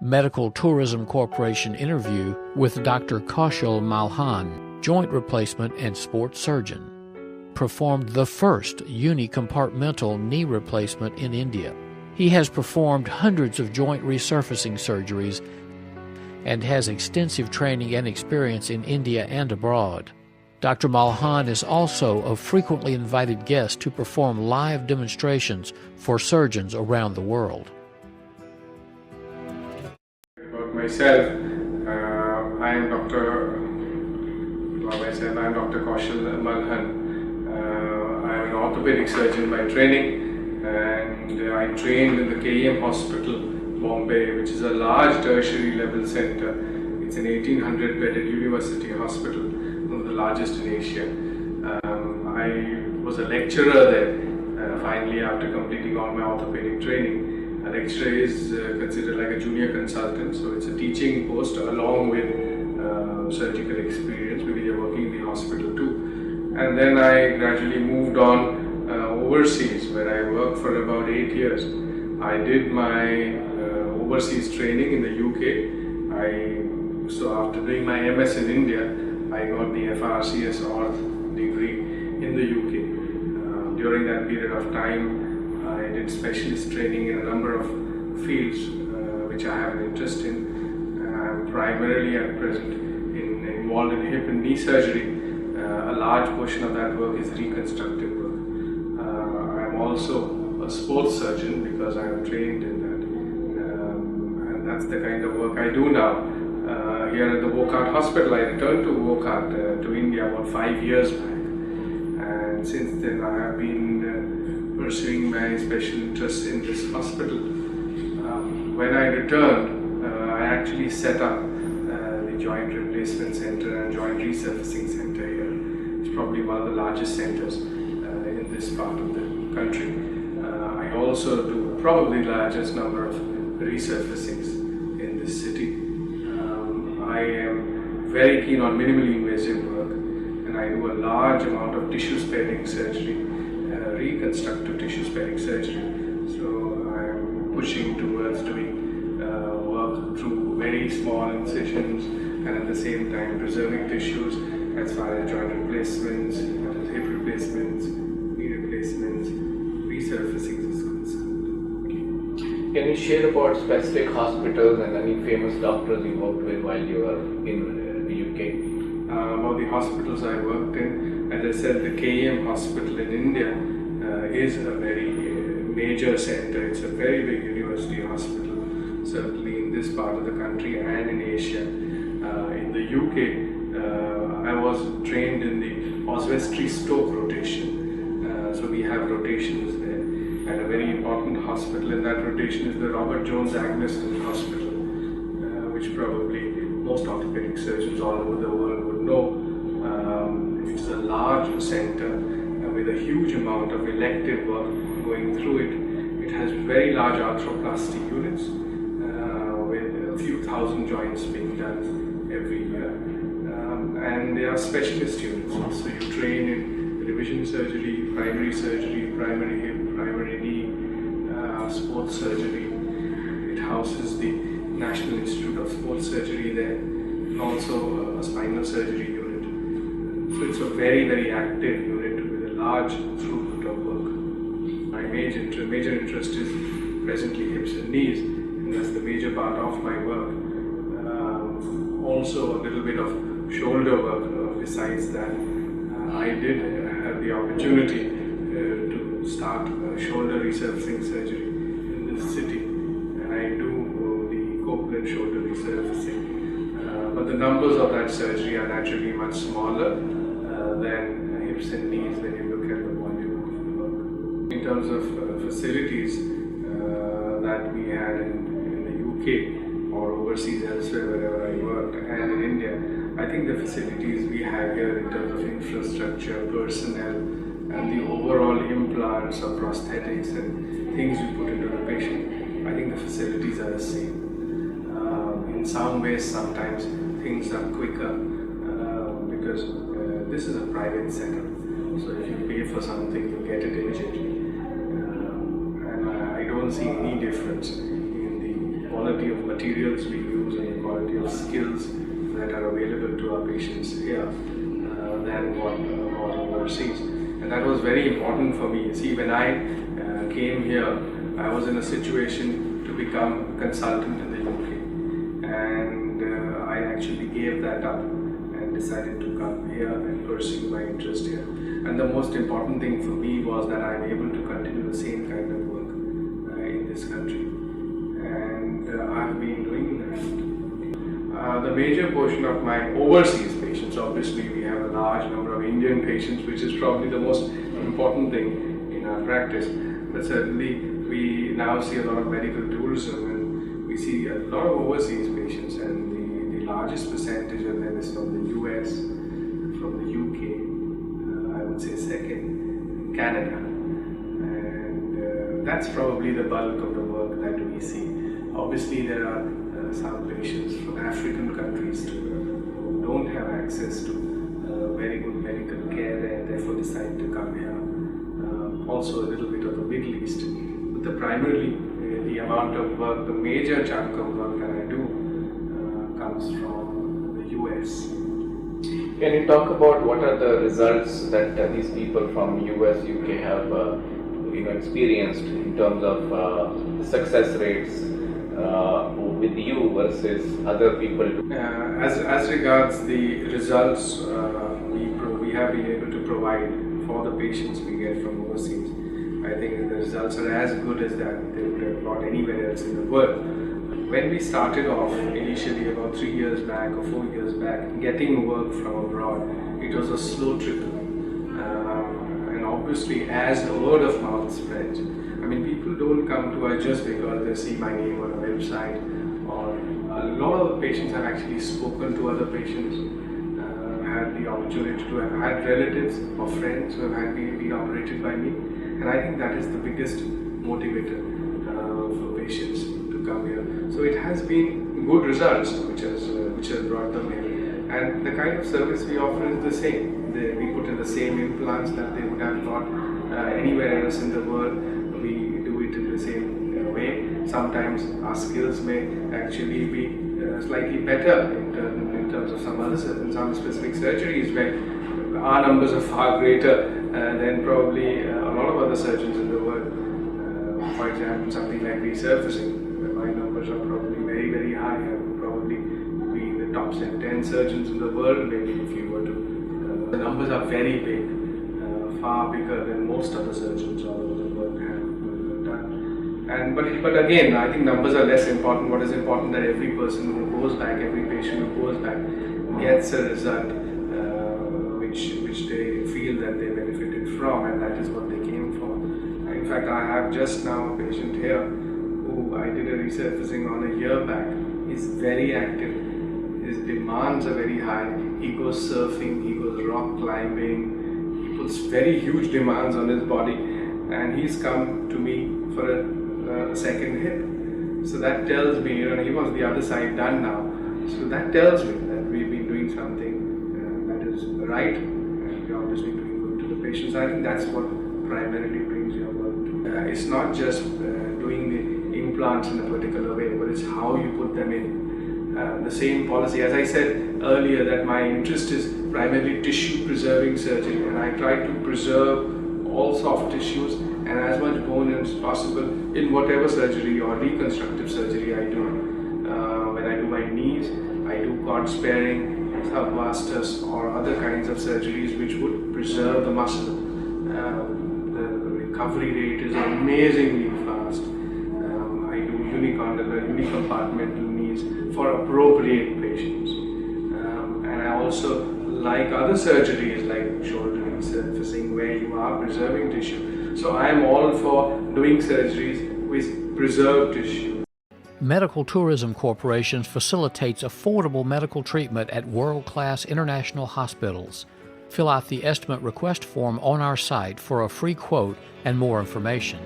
Medical Tourism Corporation interview with Dr. Kaushal Malhan, joint replacement and sports surgeon. Performed the first unicompartmental knee replacement in India. He has performed hundreds of joint resurfacing surgeries and has extensive training and experience in India and abroad. Dr. Malhan is also a frequently invited guest to perform live demonstrations for surgeons around the world. About myself, I am Dr. Kaushal Malhan. I am an orthopedic surgeon by training, and I trained in the KEM Hospital, Bombay, which is a large tertiary level center. It's an 1800 bedded university hospital, one of the largest in Asia. I was a lecturer there, finally after completing all my orthopedic training. A lecturer is considered like a junior consultant, so it's a teaching post along with surgical experience because you're working in the hospital too. And then I gradually moved on overseas, where I worked for about 8 years. I did my overseas training in the UK. So after doing my MS in India, I got the FRCS Orth degree in the UK. During that period of time, I did specialist training in a number of fields which I have an interest in. I'm primarily at present involved in hip and knee surgery. A large portion of that work is reconstructive work. I'm also a sports surgeon because I am trained in that. And that's the kind of work I do now. Here at the Wokat Hospital, I returned to Wokat, to India about 5 years back. And since then I have been pursuing my special interests in this hospital. When I returned, I actually set up the Joint Replacement Center and Joint Resurfacing Center here. It's probably one of the largest centers in this part of the country. I also do probably the largest number of resurfacings in this city. I am very keen on minimally invasive work, and I do a large amount of tissue sparing surgery, reconstructive tissue sparing surgery. So I am pushing towards doing work through very small incisions and at the same time preserving tissues as far as joint replacements, hip replacements, knee replacements, resurfacing is concerned. Can you share about specific hospitals and any famous doctors you worked with while you were in the UK? About the hospitals I worked in, as I said, the KEM Hospital in India is a very major center. It's a very big university hospital, certainly in this part of the country and in Asia. In the UK, I was trained in the Oswestry Stoke rotation. So we have rotations there. And a very important hospital in that rotation is the Robert Jones Agneston Hospital, which probably most orthopedic surgeons all over the world would know. It's a large center with a huge amount of elective work going through it. It has very large arthroplasty units with a few thousand joints being done every year. And they are specialist units, so you train in revision surgery, primary hip, primary knee, sports surgery. It houses the National Institute of Sports Surgery there, and also a spinal surgery unit. So it's a very, very active unit with a large throughput of work. My major interest is presently hips and knees, and that's the major part of my work. Also a little bit of shoulder work besides that. I did have the opportunity to start shoulder resurfacing surgery in this city, and I do the copeland shoulder resurfacing. But the numbers of that surgery are naturally much smaller than hips and knees when you look at the volume of the work. In terms of facilities that we had in the UK or overseas elsewhere, wherever I worked, and in India, I think the facilities we have here in terms of infrastructure, personnel, and the overall implants or prosthetics and things we put into the patient, I think the facilities are the same. In some ways, sometimes things are quicker because this is a private setup. So if you pay for something, you get it immediately. And I don't see any difference in the quality of materials we use and the quality of skills that are available to our patients here than what was overseas. And that was very important for me. See, when I came here, I was in a situation to become a consultant in the UK, and I actually gave that up and decided to come here and pursue my interest here. And the most important thing for me was that I'm able to continue the same kind of work in this country, and I've been doing that. The major portion of my overseas patients, obviously we have a large number of Indian patients, which is probably the most important thing in our practice, but certainly we now see a lot of medical tourism and we see a lot of overseas patients, and the largest percentage of them is from the US, from the UK, I would say second, Canada, and that's probably the bulk of the work that we see. Obviously there are some patients from African countries who don't have access to very good medical care and therefore decide to come here. Also a little bit of the Middle East. But primarily the amount of work, the major chunk of work that I do comes from the US. Can you talk about what are the results that these people from US, UK have experienced in terms of success rates with you versus other people? As regards the results we have been able to provide for the patients we get from overseas, I think the results are as good as that they would have got anywhere else in the world. When we started off initially about 3 years back or 4 years back, getting work from abroad, it was a slow trickle. And obviously as the word of mouth spreads, I mean, people don't come to us just because they see my name on a website, or a lot of the patients have actually spoken to other patients, had the opportunity to have had relatives or friends who have been operated by me, and I think that is the biggest motivator for patients to come here. So it has been good results which has brought them here, and the kind of service we offer is the same. We put in the same implants that they would have got anywhere else in the world. We do it in the same way. Sometimes our skills may actually be slightly better in terms of some specific surgeries where our numbers are far greater than probably a lot of other surgeons in the world. For example, something like resurfacing, where my numbers are probably very, very high. I would probably be in the top 10 surgeons in the world, maybe, if you were to. The numbers are very big, far bigger than most other surgeons all over the world have done. But again, I think numbers are less important. What is important that every person who goes back, every patient who goes back, gets a result which they feel that they benefited from, and that is what they came for. In fact, I have just now a patient here who I did a resurfacing on a year back. He's very active. His demands are very high. He goes surfing, he goes rock climbing, he puts very huge demands on his body, and he's come to me for a second hip. So that tells me, he wants the other side done now. So that tells me that we've been doing something that is right, and we're obviously doing good to the patients. I think that's what primarily brings your work to. It's not just doing the implants in a particular way, but it's how you put them in. The same policy, as I said earlier, that my interest is primarily tissue preserving surgery, and I try to preserve all soft tissues and as much bone as possible in whatever surgery or reconstructive surgery I do. When I do my knees, I do cord sparing, subvastus, or other kinds of surgeries which would preserve the muscle. The recovery rate is amazingly fast. I do unicondylar, unicompartmental knees for appropriate patients. And I also like other surgeries like shoulder resurfacing, where you are preserving tissue. So I am all for doing surgeries with preserved tissue. Medical Tourism Corporation facilitates affordable medical treatment at world-class international hospitals. Fill out the estimate request form on our site for a free quote and more information.